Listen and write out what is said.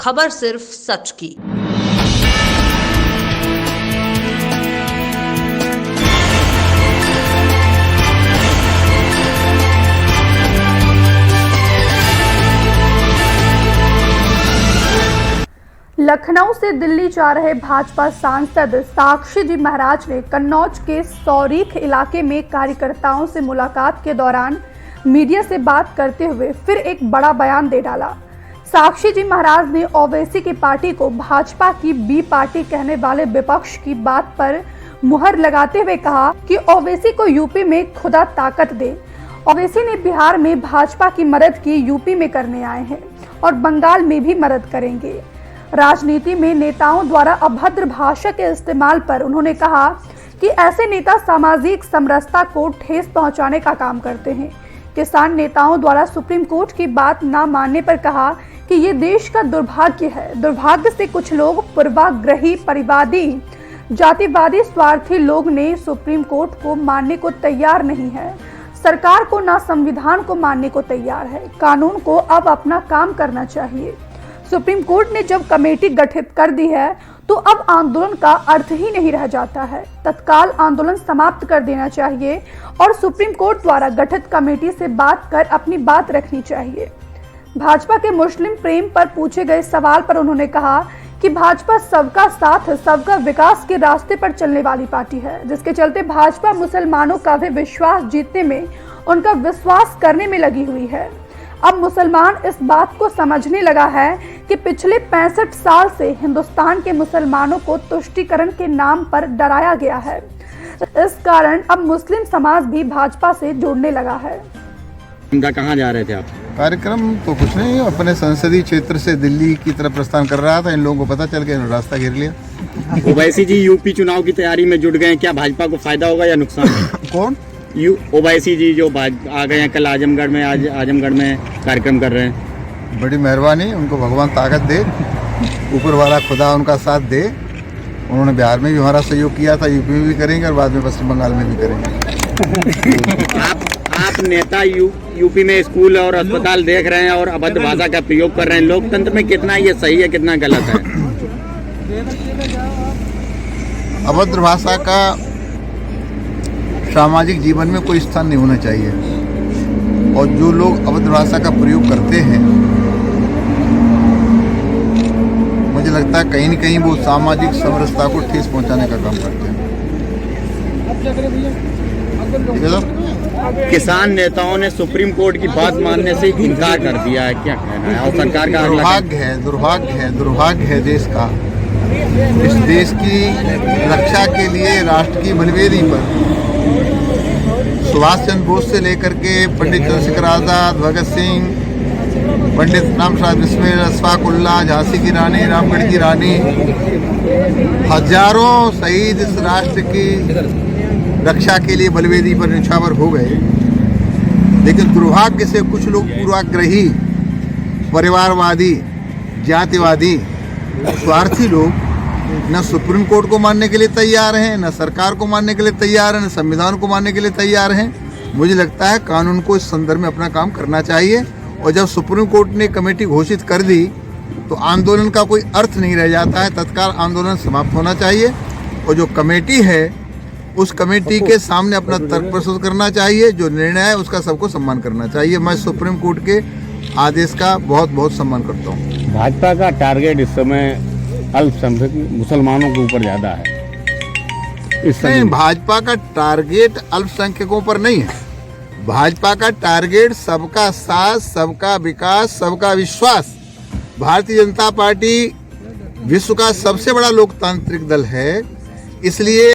खबर सिर्फ सच की। लखनऊ से दिल्ली जा रहे भाजपा सांसद साक्षी जी महाराज ने कन्नौज के सौरीख इलाके में कार्यकर्ताओं से मुलाकात के दौरान मीडिया से बात करते हुए फिर एक बड़ा बयान दे डाला। साक्षी जी महाराज ने ओवैसी की पार्टी को भाजपा की बी पार्टी कहने वाले विपक्ष की बात पर मुहर लगाते हुए कहा कि ओवैसी को यूपी में खुदा ताकत दे। ओवैसी ने बिहार में भाजपा की मदद की, यूपी में करने आए हैं और बंगाल में भी मदद करेंगे। राजनीति में नेताओं द्वारा अभद्र भाषा के इस्तेमाल पर उन्होंने कहा कि ऐसे नेता सामाजिक समरसता को ठेस पहुंचाने का काम करते हैं। किसान नेताओं द्वारा सुप्रीम कोर्ट की बात न मानने पर कहा कि ये देश का दुर्भाग्य है। दुर्भाग्य से कुछ लोग पूर्वाग्रही, परिवादी, जातिवादी, स्वार्थी लोग ने सुप्रीम कोर्ट को मानने को तैयार नहीं है। सरकार को न संविधान को मानने को तैयार है। कानून को अब अपना काम करना चाहिए। सुप्रीम कोर्ट ने जब कमेटी गठित कर दी है तो अब आंदोलन का अर्थ ही नहीं रह जाता है। तत्काल आंदोलन समाप्त कर देना चाहिए और सुप्रीम कोर्ट द्वारा गठित कमेटी से बात कर अपनी बात रखनी चाहिए। भाजपा के मुस्लिम प्रेम पर पूछे गए सवाल पर उन्होंने कहा कि भाजपा सबका साथ, सबका विकास के रास्ते पर चलने वाली पार्टी है, जिसके चलते भाजपा मुसलमानों का भी विश्वास जीतने में, उनका विश्वास करने में लगी हुई है। अब मुसलमान इस बात को समझने लगा है कि पिछले 65 साल से हिंदुस्तान के मुसलमानों को तुष्टीकरण के नाम पर डराया गया है। इस कारण अब मुस्लिम समाज भी भाजपा से जुड़ने लगा है। कहाँ जा रहे थे आप? कार्यक्रम तो कुछ नहीं, अपने संसदीय क्षेत्र से दिल्ली की तरफ प्रस्थान कर रहा था। इन लोगों को पता चल गया, रास्ता घेर लिया। ओवैसी जी यूपी चुनाव की तैयारी में जुट गए, क्या भाजपा को फायदा होगा या नुकसान? कौन? ओवैसी जी जो आ गए हैं कल आजमगढ़ में, आज आजमगढ़ में कार्यक्रम कर रहे हैं। बड़ी मेहरबानी, उनको भगवान ताकत दे, ऊपर वाला खुदा उनका साथ दे। उन्होंने बिहार में भी हमारा सहयोग किया था, यूपी में भी करेंगे और बाद में पश्चिम बंगाल में भी करेंगे। आप नेता यूपी में स्कूल और अस्पताल देख रहे हैं और अभद्र भाषा का प्रयोग कर रहे हैं। लोकतंत्र में कितना ये सही है, कितना गलत है? अभद्र भाषा का सामाजिक जीवन में कोई स्थान नहीं होना चाहिए और जो लोग अभद्र भाषा का प्रयोग करते हैं, मुझे लगता है कहीं न कहीं वो सामाजिक समरसता को ठेस पहुंचाने का काम करते हैं। किसान नेताओं ने सुप्रीम कोर्ट की बात मानने से इनकार कर दिया है, क्या कहना है? और सरकार का दुर्भाग्य है देश का। इस देश की रक्षा के लिए राष्ट्र की बलिवेदी पर सुभाष चंद्र बोस से लेकर के पंडित चंद्रशेखर आजाद, भगत सिंह, पंडित रामप्रसाद बिस्मिल, अशफाक उल्लाह, झांसी की रानी, रामगढ़ की रानी, हजारों शहीद इस राष्ट्र की रक्षा के लिए बलिवेदी पर न्यौछावर हो गए। लेकिन दुर्भाग्य से कुछ लोग पूर्वाग्रही, परिवारवादी, जातिवादी, स्वार्थी लोग न सुप्रीम कोर्ट को मानने के लिए तैयार हैं, न सरकार को मानने के लिए तैयार हैं, न संविधान को मानने के लिए तैयार हैं। मुझे लगता है कानून को इस संदर्भ में अपना काम करना चाहिए और जब सुप्रीम कोर्ट ने कमेटी घोषित कर दी तो आंदोलन का कोई अर्थ नहीं रह जाता है। तत्काल आंदोलन समाप्त होना चाहिए और जो कमेटी है उस कमेटी के सामने अपना तर्क प्रस्तुत करना चाहिए। जो निर्णय है उसका सबको सम्मान करना चाहिए। मैं सुप्रीम कोर्ट के आदेश का बहुत बहुत सम्मान करता हूँ। भाजपा का टारगेट इस समय अल्पसंख्यक मुसलमानों के ऊपर ज्यादा है। नहीं, भाजपा का टारगेट अल्पसंख्यकों पर नहीं है। भाजपा का टारगेट सबका साथ, सबका विकास, सबका विश्वास। भारतीय जनता पार्टी विश्व का सबसे बड़ा लोकतांत्रिक दल है, इसलिए